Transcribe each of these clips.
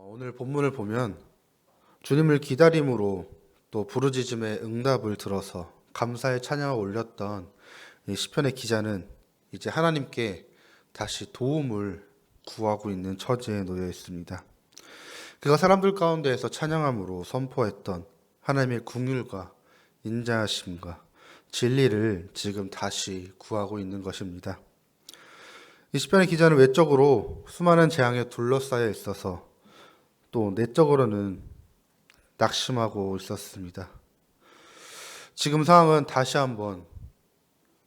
오늘 본문을 보면 주님을 기다림으로 또 부르짖음의 응답을 들어서 감사의 찬양을 올렸던 이 시편의 기자는 이제 하나님께 다시 도움을 구하고 있는 처지에 놓여 있습니다. 그가 사람들 가운데에서 찬양함으로 선포했던 하나님의 긍휼과 인자하심과 진리를 지금 다시 구하고 있는 것입니다. 이 시편의 기자는 외적으로 수많은 재앙에 둘러싸여 있어서 또 내적으로는 낙심하고 있었습니다. 지금 상황은 다시 한번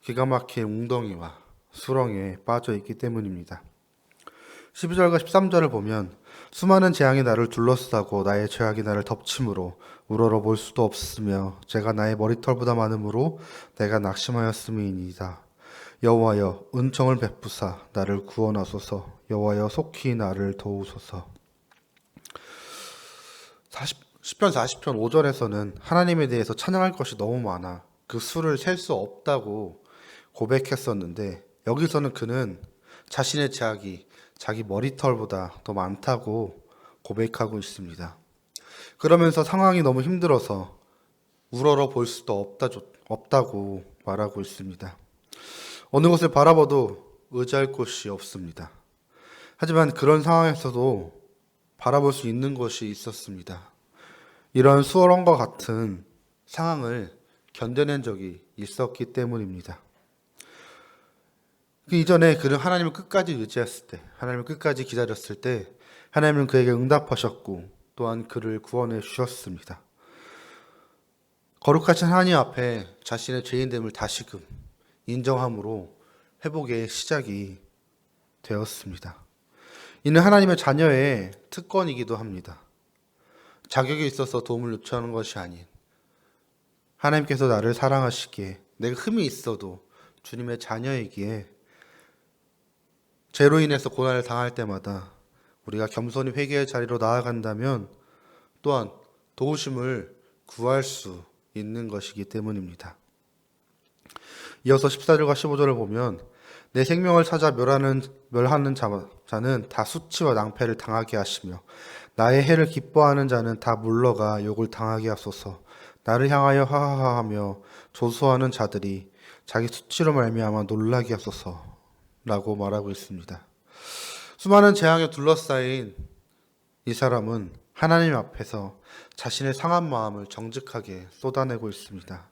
기가 막힌 웅덩이와 수렁에 빠져 있기 때문입니다. 12절과 13절을 보면 수많은 재앙이 나를 둘러싸고 나의 죄악이 나를 덮침으로 우러러 볼 수도 없으며 제가 나의 머리털보다 많음으로 내가 낙심하였음이니이다. 여호와여 은총을 베푸사 나를 구원하소서. 여호와여 속히 나를 도우소서. 시편 40편 5절에서는 하나님에 대해서 찬양할 것이 너무 많아 그 수를 셀 수 없다고 고백했었는데, 여기서는 그는 자신의 죄악이 자기 머리털보다 더 많다고 고백하고 있습니다. 그러면서 상황이 너무 힘들어서 우러러 볼 수도 없다고 말하고 있습니다. 어느 것을 바라봐도 의지할 곳이 없습니다. 하지만 그런 상황에서도 바라볼 수 있는 것이 있었습니다. 이런 수어론과 같은 상황을 견뎌낸 적이 있었기 때문입니다. 그 이전에 그는 하나님을 끝까지 의지했을 때, 하나님을 끝까지 기다렸을 때 하나님은 그에게 응답하셨고 또한 그를 구원해 주셨습니다. 거룩하신 하나님 앞에 자신의 죄인됨을 다시금 인정함으로 회복의 시작이 되었습니다. 이는 하나님의 자녀의 특권이기도 합니다. 자격이 있어서 도움을 요청하는 것이 아닌, 하나님께서 나를 사랑하시기에 내가 흠이 있어도 주님의 자녀이기에 죄로 인해서 고난을 당할 때마다 우리가 겸손히 회개의 자리로 나아간다면 또한 도우심을 구할 수 있는 것이기 때문입니다. 이어서 14절과 15절을 보면 내 생명을 찾아 멸하는 자는 다 수치와 낭패를 당하게 하시며 나의 해를 기뻐하는 자는 다 물러가 욕을 당하게 하소서. 나를 향하여 하하하하며 조소하는 자들이 자기 수치로 말미암아 놀라게 하소서 라고 말하고 있습니다. 수많은 재앙에 둘러싸인 이 사람은 하나님 앞에서 자신의 상한 마음을 정직하게 쏟아내고 있습니다.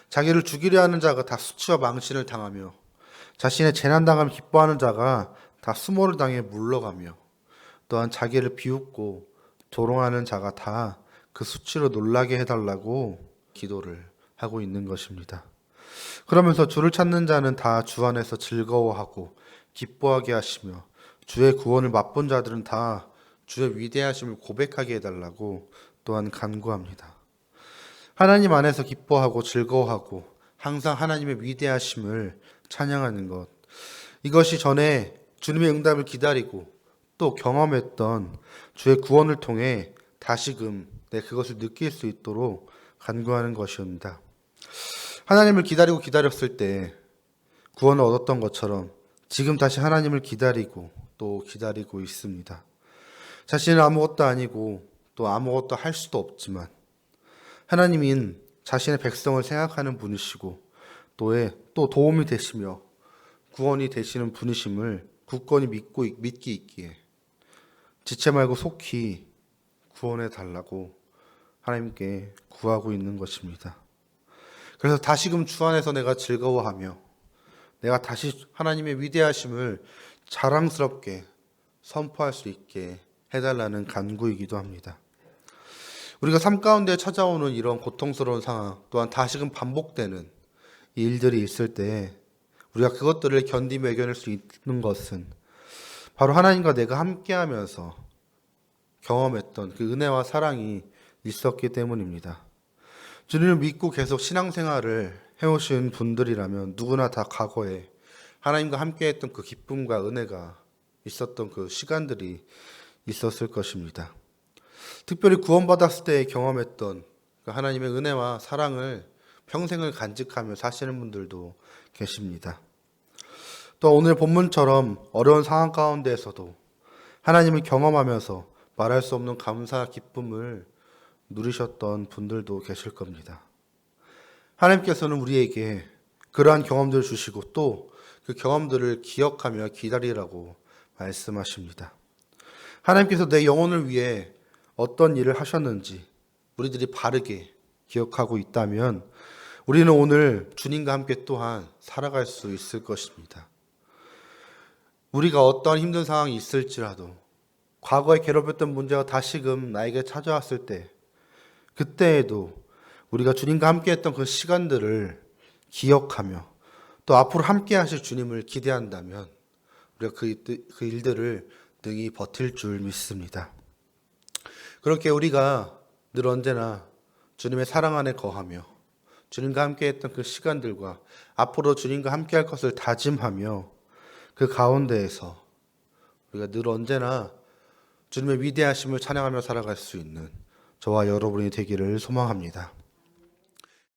자기를 죽이려 하는 자가 다 수치와 망신을 당하며 자신의 재난당함을 기뻐하는 자가 다 수모를 당해 물러가며 또한 자기를 비웃고 조롱하는 자가 다 그 수치로 놀라게 해달라고 기도를 하고 있는 것입니다. 그러면서 주를 찾는 자는 다 주 안에서 즐거워하고 기뻐하게 하시며 주의 구원을 맛본 자들은 다 주의 위대하심을 고백하게 해달라고 또한 간구합니다. 하나님 안에서 기뻐하고 즐거워하고 항상 하나님의 위대하심을 찬양하는 것, 이것이 전에 주님의 응답을 기다리고 또 경험했던 주의 구원을 통해 다시금 그것을 느낄 수 있도록 간구하는 것이옵니다. 하나님을 기다리고 기다렸을 때 구원을 얻었던 것처럼 지금 다시 하나님을 기다리고 또 기다리고 있습니다. 자신은 아무것도 아니고 또 아무것도 할 수도 없지만 하나님은 자신의 백성을 생각하는 분이시고 또 도움이 되시며 구원이 되시는 분이심을 굳건히 믿기 있기에 지체 말고 속히 구원해 달라고 하나님께 구하고 있는 것입니다. 그래서 다시금 주 안에서 내가 즐거워하며 내가 다시 하나님의 위대하심을 자랑스럽게 선포할 수 있게 해달라는 간구이기도 합니다. 우리가 삶 가운데 찾아오는 이런 고통스러운 상황 또한 다시금 반복되는 이 일들이 있을 때 우리가 그것들을 견디며 이겨낼 수 있는 것은 바로 하나님과 내가 함께하면서 경험했던 그 은혜와 사랑이 있었기 때문입니다. 주님을 믿고 계속 신앙생활을 해오신 분들이라면 누구나 다 과거에 하나님과 함께했던 그 기쁨과 은혜가 있었던 그 시간들이 있었을 것입니다. 특별히 구원받았을 때 경험했던 그 하나님의 은혜와 사랑을 평생을 간직하며 사시는 분들도 계십니다. 또 오늘 본문처럼 어려운 상황 가운데에서도 하나님을 경험하면서 말할 수 없는 감사, 기쁨을 누리셨던 분들도 계실 겁니다. 하나님께서는 우리에게 그러한 경험들을 주시고 또 그 경험들을 기억하며 기다리라고 말씀하십니다. 하나님께서 내 영혼을 위해 어떤 일을 하셨는지 우리들이 바르게 기억하고 있다면 우리는 오늘 주님과 함께 또한 살아갈 수 있을 것입니다. 우리가 어떤 힘든 상황이 있을지라도 과거에 괴롭혔던 문제가 다시금 나에게 찾아왔을 때 그때에도 우리가 주님과 함께 했던 그 시간들을 기억하며 또 앞으로 함께 하실 주님을 기대한다면 우리가 그 일들을 능히 버틸 줄 믿습니다. 그렇게 우리가 늘 언제나 주님의 사랑 안에 거하며 주님과 함께 했던 그 시간들과 앞으로 주님과 함께 할 것을 다짐하며 그 가운데에서 우리가 늘 언제나 주님의 위대하심을 찬양하며 살아갈 수 있는 저와 여러분이 되기를 소망합니다.